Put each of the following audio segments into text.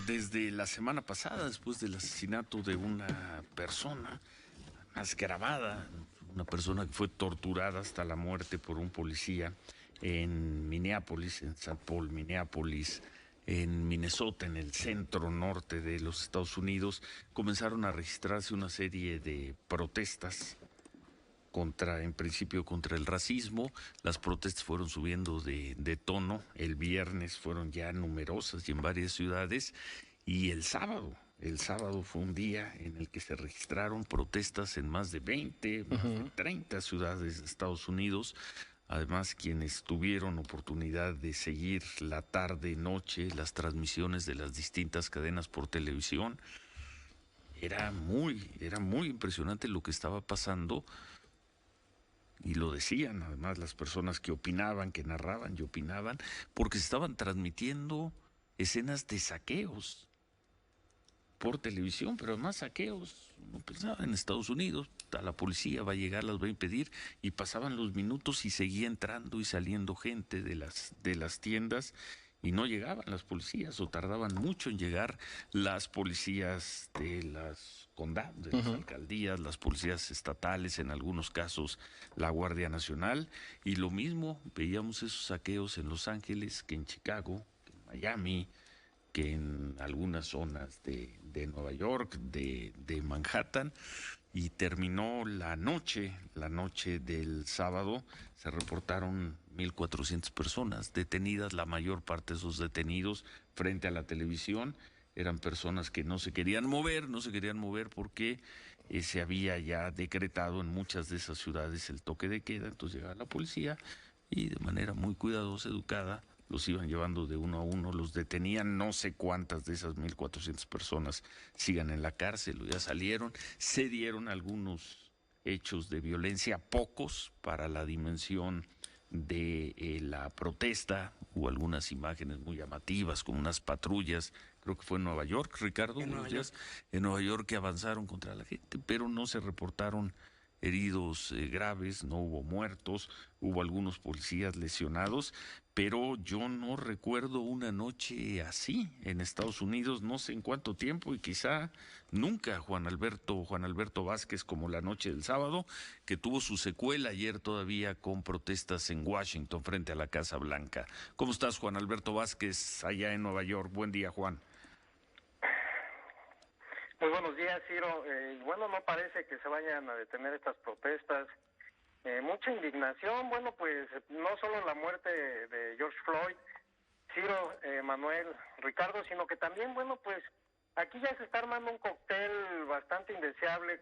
desde la semana pasada, después del asesinato de una persona, más grabada, una persona que fue torturada hasta la muerte por un policía en Minneapolis, en St. Paul, Minneapolis, en Minnesota, en el centro norte de los Estados Unidos, comenzaron a registrarse una serie de protestas en principio contra el racismo. Las protestas fueron subiendo de tono. El viernes fueron ya numerosas y en varias ciudades. Y el sábado fue un día en el que se registraron protestas en más de 20, más de 30 ciudades de Estados Unidos. Además, quienes tuvieron oportunidad de seguir la tarde, noche, las transmisiones de las distintas cadenas por televisión, era muy impresionante lo que estaba pasando. Y lo decían, además, las personas que opinaban, que narraban y opinaban, porque se estaban transmitiendo escenas de saqueos por televisión, pero además saqueos. Uno pensaba en Estados Unidos, la policía va a llegar, las va a impedir, y pasaban los minutos y seguía entrando y saliendo gente de las tiendas, y no llegaban las policías, o tardaban mucho en llegar las policías de las condados, de las alcaldías, las policías estatales, en algunos casos la Guardia Nacional, y lo mismo veíamos esos saqueos en Los Ángeles, que en Chicago, que en Miami, que en algunas zonas de Nueva York, de Manhattan. Y terminó la noche del sábado, se reportaron 1,400 personas detenidas. La mayor parte de esos detenidos frente a la televisión eran personas que no se querían mover porque se había ya decretado en muchas de esas ciudades el toque de queda. Entonces llegaba la policía y de manera muy cuidadosa, educada, los iban llevando de uno a uno, los detenían. No sé cuántas de esas 1,400 personas sigan en la cárcel o ya salieron. Se dieron algunos hechos de violencia, pocos para la dimensión de la protesta. Hubo algunas imágenes muy llamativas, como unas patrullas, creo que fue en Nueva York, Ricardo, En Nueva York. en Nueva York, que avanzaron contra la gente, pero no se reportaron heridos graves, no hubo muertos, hubo algunos policías lesionados, pero yo no recuerdo una noche así en Estados Unidos, no sé en cuánto tiempo, y quizá nunca, Juan Alberto Vázquez, como la noche del sábado, que tuvo su secuela ayer todavía con protestas en Washington frente a la Casa Blanca. ¿Cómo estás, Juan Alberto Vázquez, allá en Nueva York? Buen día, Juan. Muy buenos días, Ciro. Bueno, no parece que se vayan a detener estas protestas. Mucha indignación. Bueno, pues no solo la muerte de George Floyd, Ciro, Manuel, Ricardo, sino que también, bueno, pues aquí ya se está armando un cóctel bastante indeseable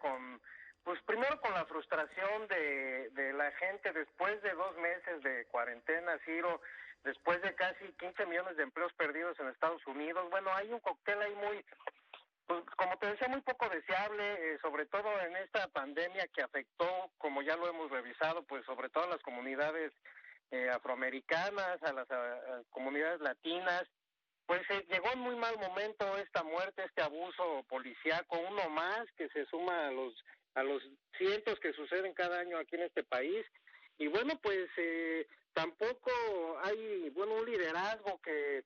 pues primero con la frustración de la gente después de 2 meses de cuarentena, Ciro, después de casi 15 millones de empleos perdidos en Estados Unidos. Bueno, hay un cóctel ahí muy, pues como te decía, muy poco deseable, sobre todo en esta pandemia que afectó, como ya lo hemos revisado, pues sobre todo a las comunidades afroamericanas, a las comunidades latinas. Pues llegó en muy mal momento esta muerte, este abuso policíaco, uno más que se suma a los cientos que suceden cada año aquí en este país. Y bueno, pues tampoco hay, bueno, un liderazgo que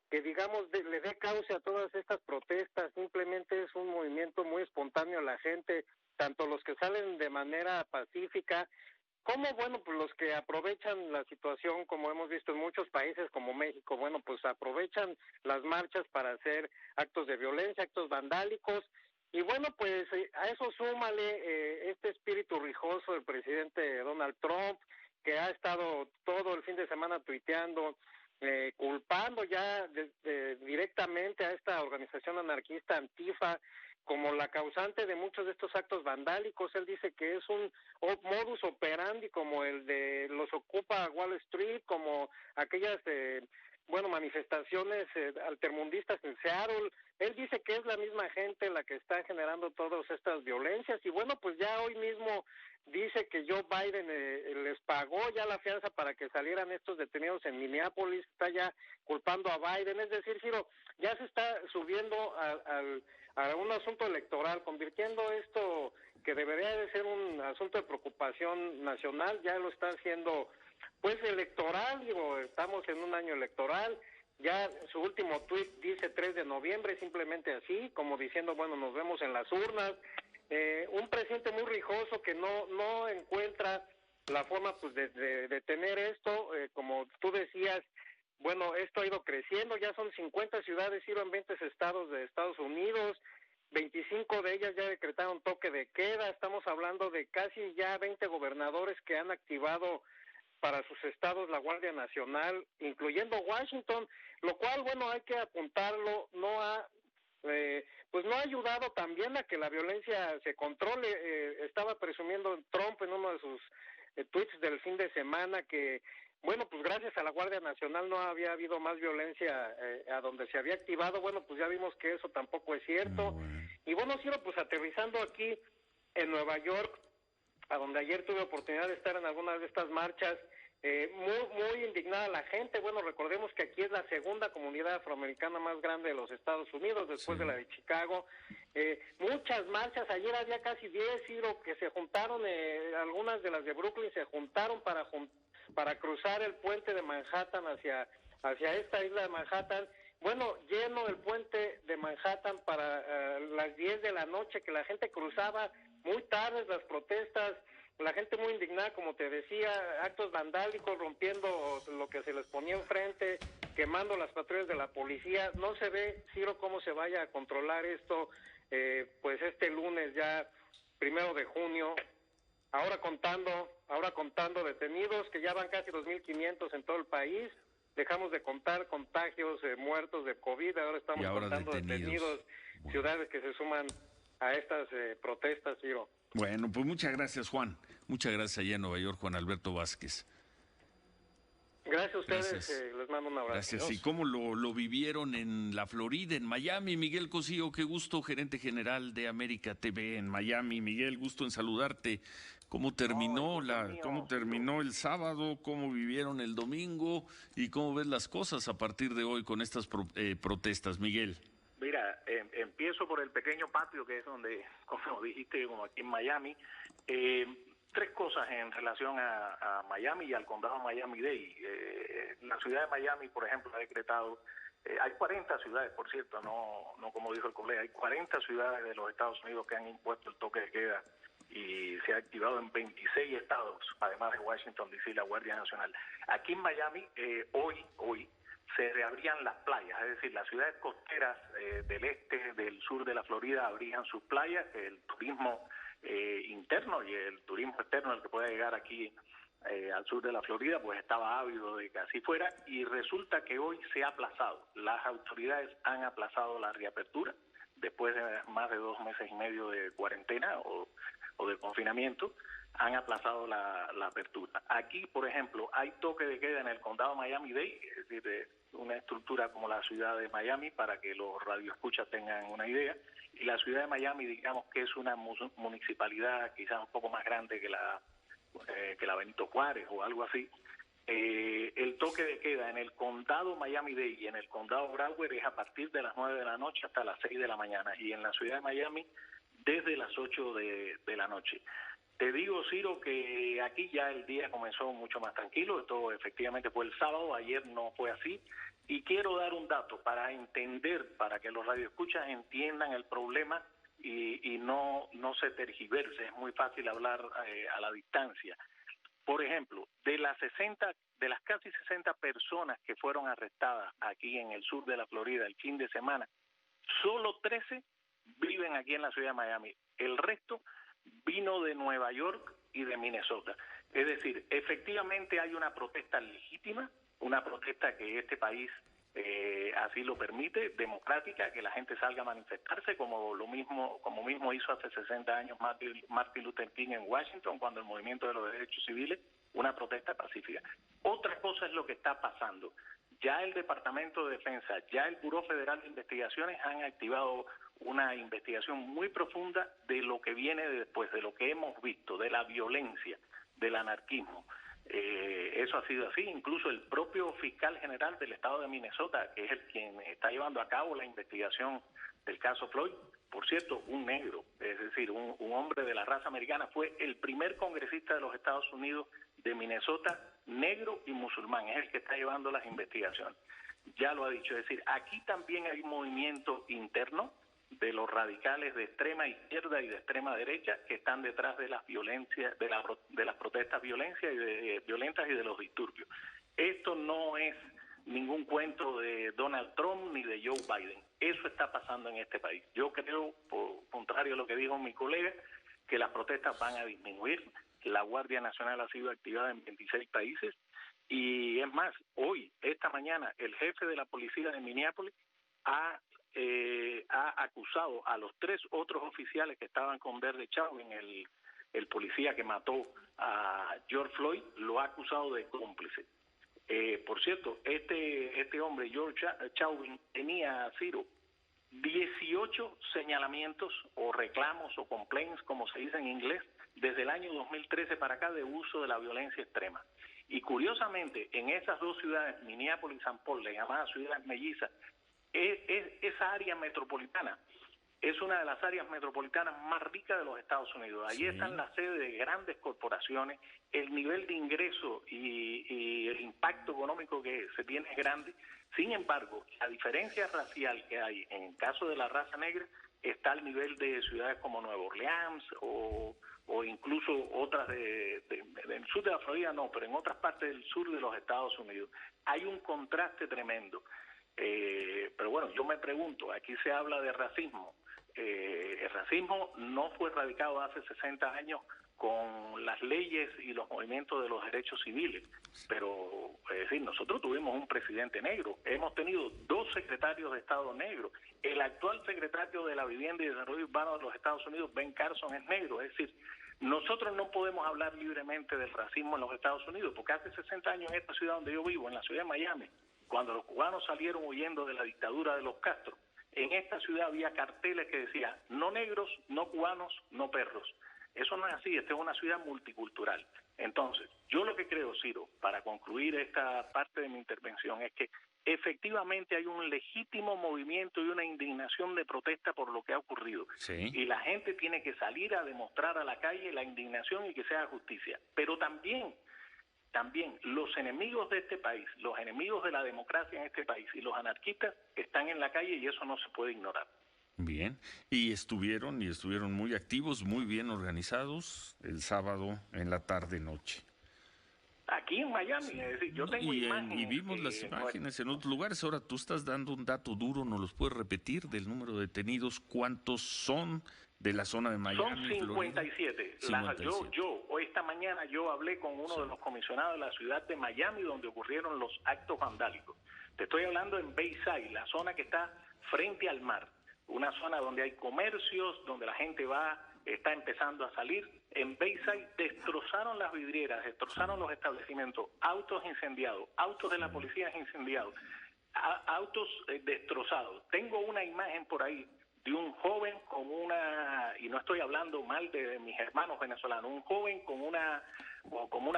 digamos le dé cauce a todas estas protestas. Simplemente es un movimiento muy espontáneo. La gente, tanto los que salen de manera pacífica, como bueno, pues los que aprovechan la situación, como hemos visto en muchos países como México, bueno, pues aprovechan las marchas para hacer actos de violencia, actos vandálicos. Y bueno, pues a eso súmale este espíritu rijoso del presidente Donald Trump, que ha estado todo el fin de semana tuiteando, culpando ya directamente a esta organización anarquista Antifa como la causante de muchos de estos actos vandálicos. Él dice que es un modus operandi como el de los Ocupa Wall Street, como aquellas manifestaciones altermundistas en Seattle. Él dice que es la misma gente la que está generando todas estas violencias. Y bueno, pues ya hoy mismo dice que Joe Biden les pagó ya la fianza para que salieran estos detenidos en Minneapolis. Está ya culpando a Biden. Es decir, Ciro, ya se está subiendo a un asunto electoral, convirtiendo esto que debería de ser un asunto de preocupación nacional, ya lo está haciendo pues electoral. Digo, estamos en un año electoral, Ya su último tuit dice 3 de noviembre, simplemente así, como diciendo, bueno, nos vemos en las urnas. Un presidente muy rijoso que no encuentra la forma pues de tener esto, como tú decías, bueno, esto ha ido creciendo, ya son 50 ciudades, Ciro, en 20 estados de Estados Unidos, 25 de ellas ya decretaron toque de queda, estamos hablando de casi ya 20 gobernadores que han activado para sus estados la Guardia Nacional, incluyendo Washington, lo cual, bueno, hay que apuntarlo, pues no ha ayudado también a que la violencia se controle. Estaba presumiendo Trump en uno de sus tweets del fin de semana que, bueno, pues gracias a la Guardia Nacional no había habido más violencia a donde se había activado. Bueno, pues ya vimos que eso tampoco es cierto. Y bueno, Ciro, pues aterrizando aquí en Nueva York, a donde ayer tuve oportunidad de estar en algunas de estas marchas, muy indignada la gente. Bueno, recordemos que aquí es la segunda comunidad afroamericana más grande de los Estados Unidos, después de la de Chicago. Muchas marchas, ayer había casi 10, Ciro, que se juntaron, algunas de las de Brooklyn se juntaron para cruzar el puente de Manhattan hacia esta isla de Manhattan. Bueno, lleno el puente de Manhattan para las 10 de la noche, que la gente cruzaba muy tarde las protestas, la gente muy indignada, como te decía, actos vandálicos, rompiendo lo que se les ponía enfrente, quemando las patrullas de la policía. No se ve, Ciro, cómo se vaya a controlar esto, pues este lunes ya, 1 de junio, ahora contando detenidos, que ya van casi 2.500 en todo el país. Dejamos de contar contagios, muertos de COVID, ahora estamos contando detenidos, ciudades que se suman a estas protestas, Ciro. Bueno, pues muchas gracias, Juan. Muchas gracias allá en Nueva York, Juan Alberto Vázquez. Gracias a ustedes, les mando un abrazo. Gracias. ¿Y cómo lo vivieron en la Florida, en Miami? Miguel Cosío, qué gusto, gerente general de América TV en Miami. Miguel, gusto en saludarte. ¿Cómo terminó cómo terminó el sábado? ¿Cómo vivieron el domingo? ¿Y cómo ves las cosas a partir de hoy con estas protestas, Miguel? Mira, empiezo por el pequeño patio, que es donde, como dijiste, como aquí en Miami. Tres cosas en relación a Miami y al condado Miami-Dade. La ciudad de Miami, por ejemplo, ha decretado, hay 40 ciudades, por cierto, no como dijo el colega, hay 40 ciudades de los Estados Unidos que han impuesto el toque de queda y se ha activado en 26 estados, además de Washington, D.C., la Guardia Nacional. Aquí en Miami, hoy se reabrían las playas, es decir, las ciudades costeras del este, del sur de la Florida abrían sus playas, el turismo interno y el turismo externo, el que pueda llegar aquí al sur de la Florida, pues estaba ávido de que así fuera, y resulta que hoy se ha aplazado. Las autoridades han aplazado la reapertura después de más de 2 meses y medio de cuarentena o de confinamiento. Han aplazado la apertura. Aquí, por ejemplo, hay toque de queda en el condado Miami-Dade, es decir, una estructura como la ciudad de Miami, para que los radioescuchas tengan una idea. Y la ciudad de Miami, digamos que es una municipalidad quizás un poco más grande que la Benito Juárez o algo así. El toque de queda en el condado Miami-Dade y en el condado Broward es a partir de las 9 de la noche hasta las 6 de la mañana. Y en la ciudad de Miami, desde las 8 de la noche. Te digo, Ciro, que aquí ya el día comenzó mucho más tranquilo. Esto efectivamente fue el sábado, ayer no fue así. Y quiero dar un dato para entender, para que los radioescuchas entiendan el problema y no se tergiverse. Es muy fácil hablar a la distancia. Por ejemplo, de las casi 60 personas que fueron arrestadas aquí en el sur de la Florida el fin de semana, solo 13 viven aquí en la ciudad de Miami. El resto vino de Nueva York y de Minnesota. Es decir, efectivamente hay una protesta legítima, una protesta que este país así lo permite, democrática, que la gente salga a manifestarse, como mismo hizo hace 60 años Martin Luther King en Washington, cuando el movimiento de los derechos civiles, una protesta pacífica. Otra cosa es lo que está pasando. Ya el Departamento de Defensa, ya el Buró Federal de Investigaciones han activado una investigación muy profunda de lo que viene después, de lo que hemos visto, de la violencia, del anarquismo. Eso ha sido así. Incluso el propio fiscal general del estado de Minnesota, que es el quien está llevando a cabo la investigación del caso Floyd, por cierto, un negro, es decir, un hombre de la raza americana, fue el primer congresista de los Estados Unidos de Minnesota, negro y musulmán, es el que está llevando las investigaciones. ya lo ha dicho. Es decir, aquí también hay un movimiento interno de los radicales de extrema izquierda y de extrema derecha que están detrás de las violencias, de las protestas violentas y de los disturbios. Esto no es ningún cuento de Donald Trump ni de Joe Biden. Eso está pasando en este país. Yo creo, por contrario a lo que dijo mi colega, que las protestas van a disminuir. La Guardia Nacional ha sido activada en 26 países y es más, hoy, esta mañana, el jefe de la policía de Minneapolis ha acusado a los 3 otros oficiales que estaban con Derek Chauvin, el policía que mató a George Floyd, lo ha acusado de cómplice. Por cierto, este hombre, George Chauvin, tenía, Ciro, 18 señalamientos o reclamos o complaints, como se dice en inglés, desde el año 2013 para acá de uso de la violencia extrema. Y curiosamente, en esas 2 ciudades, Minneapolis y St. Paul, las llamadas ciudades mellizas, esa área metropolitana es una de las áreas metropolitanas más ricas de los Estados Unidos. Allí están las sedes de grandes corporaciones, el nivel de ingreso y el impacto económico que se tiene es grande. Sin embargo, la diferencia racial que hay en el caso de la raza negra está al nivel de ciudades como Nueva Orleans o incluso otras del sur de la Florida, no, pero en otras partes del sur de los Estados Unidos. Hay un contraste tremendo. Pero bueno, yo me pregunto, aquí se habla de racismo. El racismo no fue erradicado hace 60 años con las leyes y los movimientos de los derechos civiles, pero es decir, nosotros tuvimos un presidente negro, hemos tenido 2 secretarios de Estado negros, el actual secretario de la Vivienda y Desarrollo Urbano de los Estados Unidos, Ben Carson, es negro. Es decir, nosotros no podemos hablar libremente del racismo en los Estados Unidos, porque hace 60 años en esta ciudad donde yo vivo, en la ciudad de Miami, cuando los cubanos salieron huyendo de la dictadura de los Castro, en esta ciudad había carteles que decían no negros, no cubanos, no perros. Eso no es así, esta es una ciudad multicultural. Entonces, yo lo que creo, Ciro, para concluir esta parte de mi intervención, es que efectivamente hay un legítimo movimiento y una indignación de protesta por lo que ha ocurrido. Sí. Y la gente tiene que salir a demostrar a la calle la indignación y que se haga justicia. Pero también los enemigos de este país, los enemigos de la democracia en este país y los anarquistas están en la calle y eso no se puede ignorar. Bien, y estuvieron muy activos, muy bien organizados el sábado en la tarde-noche. Aquí en Miami, sí. Es decir, yo tengo imágenes. Y vimos las imágenes en otros lugares. Ahora tú estás dando un dato duro, ¿nos los puedes repetir del número de detenidos? ¿Cuántos son de la zona de Miami? Son 57. Hoy esta mañana yo hablé con uno de los comisionados de la ciudad de Miami donde ocurrieron los actos vandálicos. Te estoy hablando en Bayside, la zona que está frente al mar. Una zona donde hay comercios, donde la gente está empezando a salir. En Bayside destrozaron las vidrieras, destrozaron los establecimientos, autos incendiados, autos de la policía incendiados, autos destrozados. Tengo una imagen por ahí de un joven con y no estoy hablando mal de mis hermanos venezolanos, un joven con una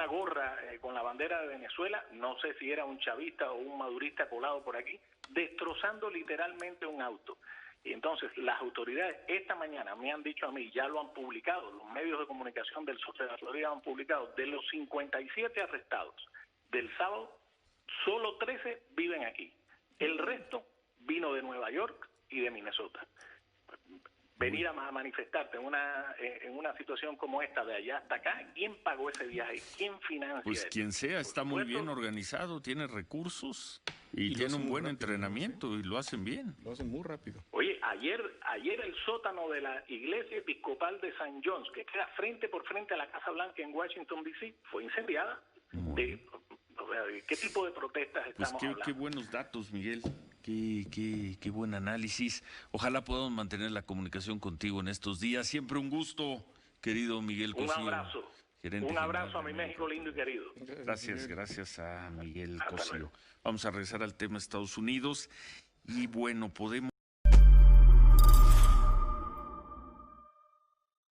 gorra con la bandera de Venezuela, no sé si era un chavista o un madurista colado por aquí, destrozando literalmente un auto. Y entonces las autoridades esta mañana me han dicho a mí, ya lo han publicado, los medios de comunicación del sur de la Florida han publicado, de los 57 arrestados del sábado, solo 13 viven aquí. El resto vino de Nueva York y de Minnesota. Venir a manifestarte en una situación como esta de allá hasta acá, ¿quién pagó ese viaje? ¿Quién financia Pues eso? quien sea, está muy bien organizado, tiene recursos y tiene un buen entrenamiento y lo hacen bien. Lo hacen muy rápido. Oye, ayer el sótano de la iglesia episcopal de St. John's, que queda frente por frente a la Casa Blanca en Washington, D.C., fue incendiada. ¿Qué tipo de protestas estamos hablando? Qué buenos datos, Miguel. Qué buen análisis. Ojalá podamos mantener la comunicación contigo en estos días. Siempre un gusto, querido Miguel Cosío. Un abrazo a mi México lindo y querido. Gracias a Miguel Cosío. Vamos a regresar al tema Estados Unidos. Y bueno, podemos